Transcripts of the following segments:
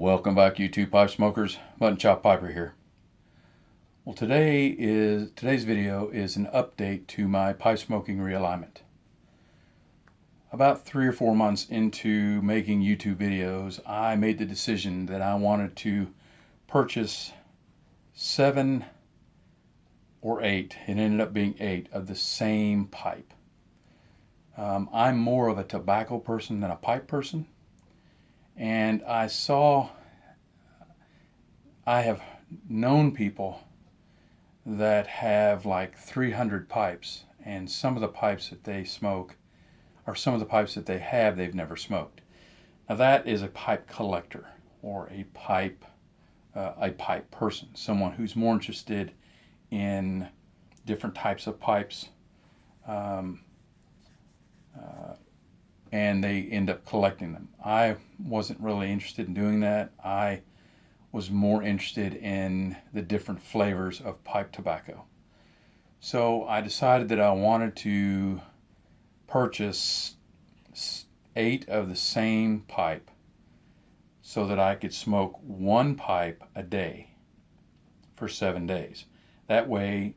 Welcome back, YouTube pipe smokers. Mutton Chop Piper here. Well, today's video is an update to my pipe smoking realignment. About 3 or 4 months into making YouTube videos, I made the decision that I wanted to purchase 7 or 8, it ended up being 8, of the same pipe. I'm more of a tobacco person than a pipe person. And I have known people that have like 300 pipes, and some of the pipes that they smoke are some of the pipes that they've never smoked. Now that is a pipe collector or a pipe person, someone who's more interested in different types of pipes, and they end up collecting them. I wasn't really interested in doing that. I was more interested in the different flavors of pipe tobacco. So I decided that I wanted to purchase 8 of the same pipe so that I could smoke 1 pipe a day for 7 days. That way,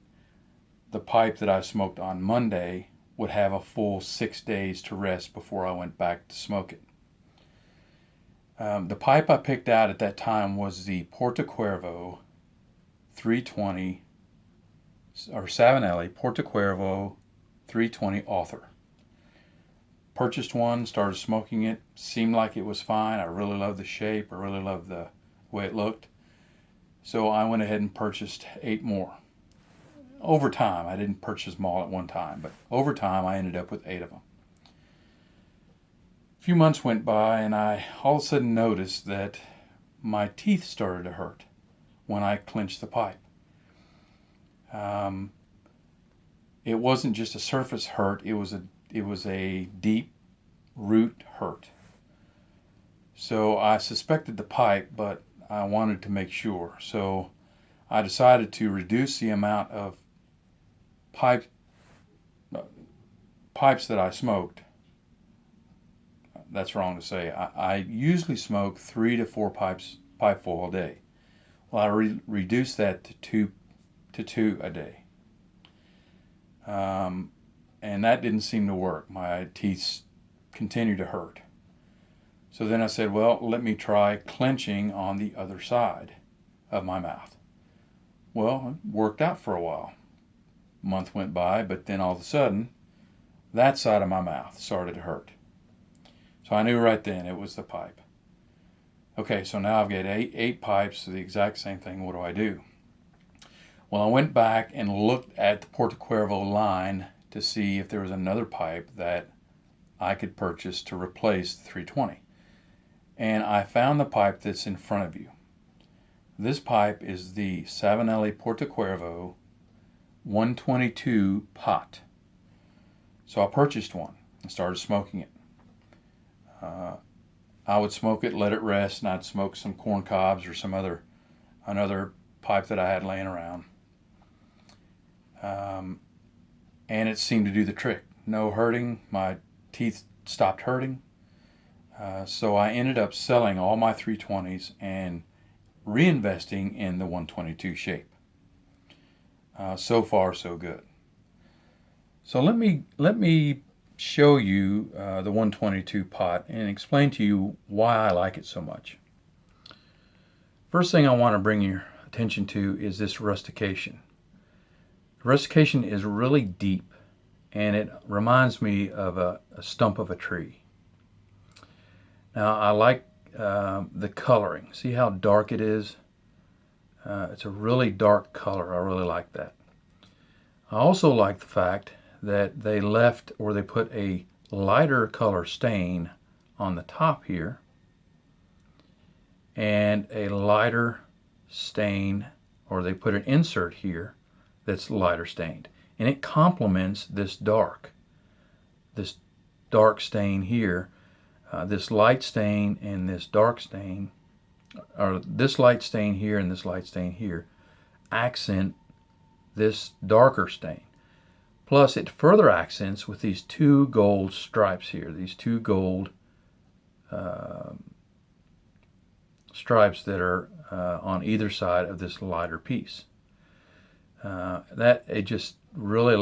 the pipe that I smoked on Monday would have a full 6 days to rest before I went back to smoke it. The pipe I picked out at that time was the Porto Cervo 320, or Savinelli Porto Cervo 320 Author. Purchased one, started smoking it, seemed like it was fine. I really loved the shape, I really loved the way it looked. So I went ahead and purchased 8 more. Over time, I didn't purchase them all at one time, but over time I ended up with 8 of them. A few months went by and I all of a sudden noticed that my teeth started to hurt when I clenched the pipe. It wasn't just a surface hurt, it was a deep root hurt. So I suspected the pipe, but I wanted to make sure. So I decided to reduce the amount of pipes that I smoked. That's wrong to say. I usually smoke 3 to 4 pipeful a day. Well, I reduced that to 2 a day. And that didn't seem to work. My teeth continued to hurt. So then I said, well, let me try clenching on the other side of my mouth. Well, it worked out for a while. A month went by, but then all of a sudden, that side of my mouth started to hurt. So I knew right then it was the pipe. Okay, so now I've got 8 pipes, the exact same thing. What do I do? Well, I went back and looked at the Porto Cervo line to see if there was another pipe that I could purchase to replace the 320. And I found the pipe that's in front of you. This pipe is the Savinelli Porto Cervo 122 pot. So I purchased one and started smoking it. I would smoke it, let it rest, and I'd smoke some corn cobs or another pipe that I had laying around. And it seemed to do the trick. No hurting, my teeth stopped hurting. So I ended up selling all my 320s and reinvesting in the 122 shape. So far, so good. So let me show you the 122 pot and explain to you why I like it so much. First thing I want to bring your attention to is this rustication. The rustication is really deep, and it reminds me of a stump of a tree. Now I like the coloring. See how dark it is? It's a really dark color. I really like that. I also like the fact that they put a lighter color stain on the top here and a lighter stain, or they put an insert here that's lighter stained, and it complements this dark stain here. This light stain and this dark stain, or this light stain here and this light stain here, accent this darker stain. Plus it further accents with these 2 gold stripes here, these 2 gold stripes that are on either side of this lighter piece. I really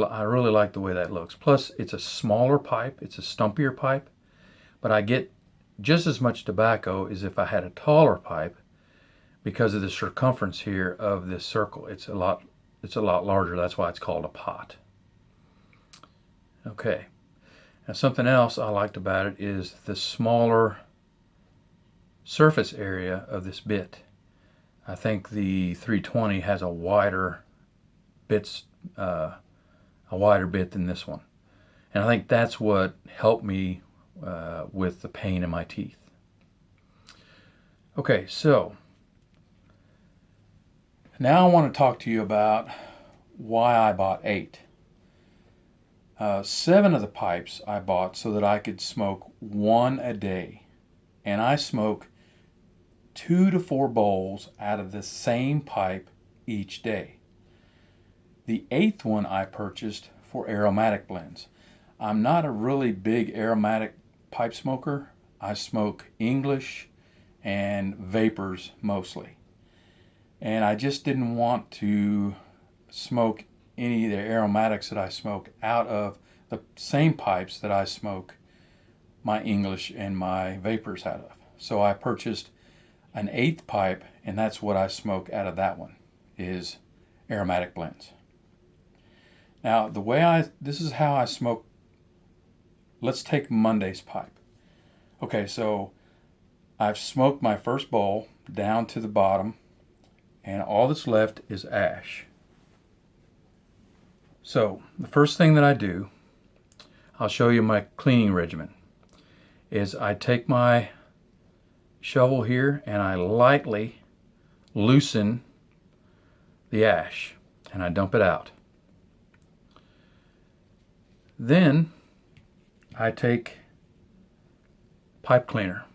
like the way that looks. Plus, it's a smaller pipe, it's a stumpier pipe, but I get just as much tobacco as if I had a taller pipe because of the circumference here of this circle. It's a lot larger. That's why it's called a pot. Okay. Now, something else I liked about it is the smaller surface area of this bit. I think the 320 has a wider bit than this one, and I think that's what helped me with the pain in my teeth. Okay, so now I want to talk to you about why I bought 8. 7 of the pipes I bought so that I could smoke 1 a day, and I smoke 2 to 4 bowls out of the same pipe each day. The 8th one I purchased for aromatic blends. I'm not a really big aromatic pipe smoker. I smoke English and vapors mostly. And I just didn't want to smoke any of the aromatics that I smoke out of the same pipes that I smoke my English and my vapors out of. So I purchased an 8th pipe, and that's what I smoke out of that one, is aromatic blends. Now, this is how I smoke. Let's take Monday's pipe. Okay, so I've smoked my first bowl down to the bottom, and all that's left is ash. So the first thing that I do, I'll show you my cleaning regimen, is I take my shovel here and I lightly loosen the ash and I dump it out. Then I take pipe cleaner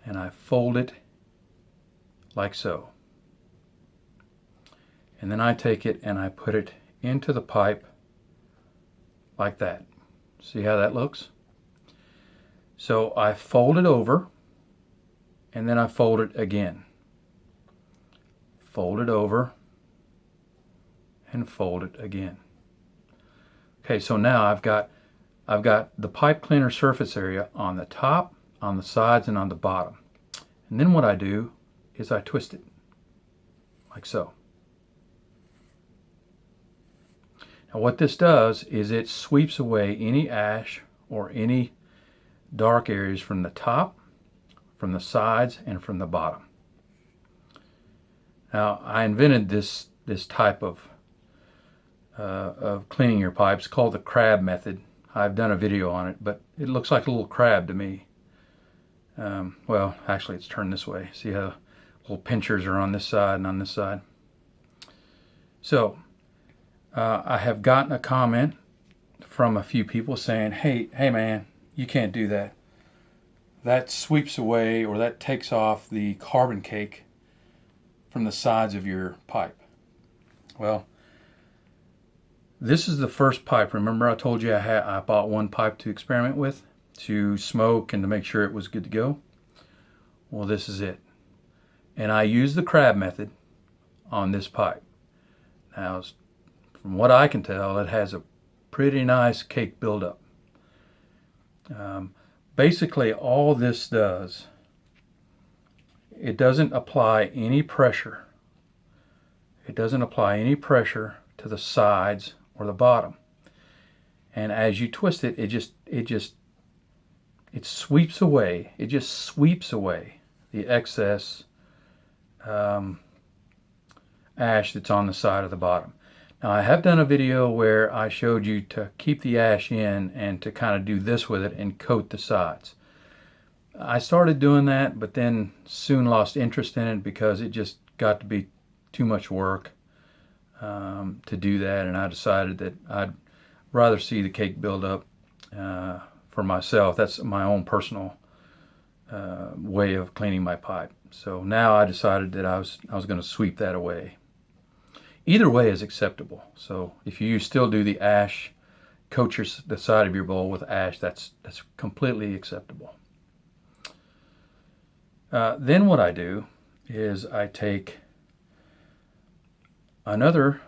and I fold it like so. And then I take it and I put it into the pipe like that. See how that looks? So I fold it over and then I fold it again. Fold it over and fold it again. Okay, so now I've got the pipe cleaner surface area on the top, on the sides, and on the bottom. And then what I do is I twist it like so. Now what this does is it sweeps away any ash or any dark areas from the top, from the sides, and from the bottom. Now I invented this type of cleaning your pipes called the crab method. I've done a video on it, but it looks like a little crab to me. Well, actually it's turned this way. See how little pinchers are on this side and on this side? So I have gotten a comment from a few people saying, hey man, you can't do that. That sweeps away, or that takes off the carbon cake from the sides of your pipe. Well, this is the first pipe. Remember I told you I bought one pipe to experiment with, to smoke and to make sure it was good to go? Well, this is it. And I use the crab method on this pipe. Now, from what I can tell, it has a pretty nice cake buildup. Basically, all this does, it doesn't apply any pressure. It doesn't apply any pressure to the sides or the bottom. And as you twist it, it sweeps away. It just sweeps away the excess ash that's on the side of the bottom. Now I have done a video where I showed you to keep the ash in and to kind of do this with it and coat the sides. I started doing that, but then soon lost interest in it because it just got to be too much work to do that, and I decided that I'd rather see the cake build up for myself. That's my own personal way of cleaning my pipe. So now I decided that I was going to sweep that away. Either way is acceptable. So if you still do the ash, coat the side of your bowl with ash, that's completely acceptable. Then what I do is I take another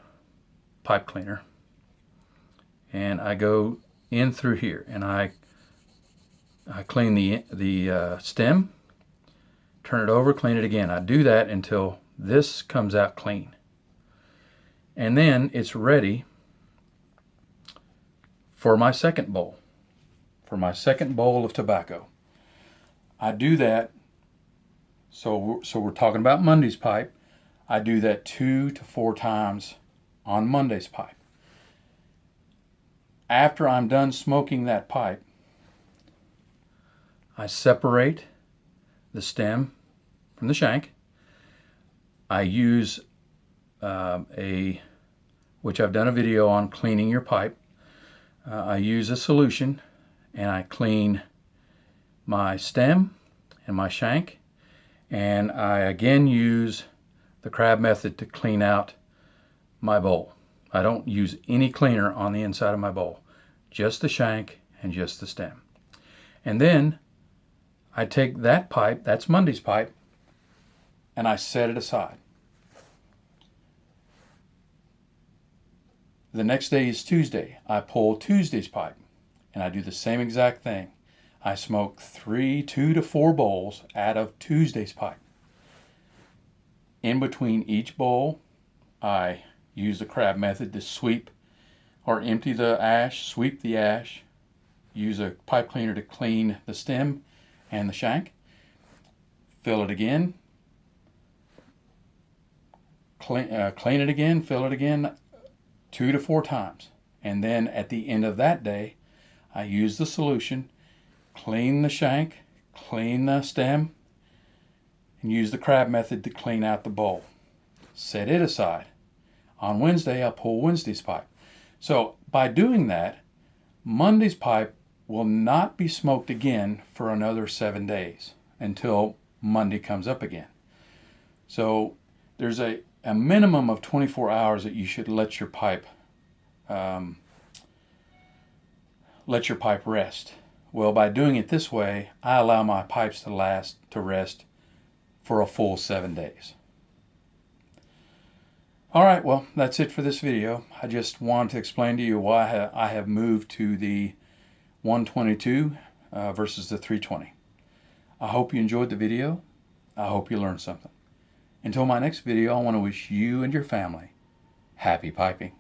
pipe cleaner and I go in through here and I clean the stem, turn it over, clean it again. I do that until this comes out clean. And then it's ready for my second bowl, of tobacco. I do that, so we're talking about Monday's pipe. I do that 2 to 4 times on Monday's pipe. After I'm done smoking that pipe, I separate the stem from the shank. I use which I've done a video on cleaning your pipe. I use a solution and I clean my stem and my shank, and I again use the crab method to clean out my bowl. I don't use any cleaner on the inside of my bowl, just the shank and just the stem. And then I take that pipe, that's Monday's pipe, and I set it aside. The next day is Tuesday. I pull Tuesday's pipe and I do the same exact thing. I smoke 2 to 4 bowls out of Tuesday's pipe. In between each bowl, I use the crab method to sweep or empty the ash, sweep the ash, use a pipe cleaner to clean the stem and the shank, fill it again, clean it again, fill it again, 2 to 4 times. And then at the end of that day, I use the solution, clean the shank, clean the stem, and use the crab method to clean out the bowl. Set it aside. On Wednesday, I'll pull Wednesday's pipe. So by doing that, Monday's pipe will not be smoked again for another 7 days until Monday comes up again. So there's a minimum of 24 hours that you should let your pipe rest. Well, by doing it this way, I allow my pipes to rest for a full 7 days. All right, well, that's it for this video. I just wanted to explain to you why I have moved to the 122 versus the 320. I hope you enjoyed the video. I hope you learned something. Until my next video, I want to wish you and your family happy piping.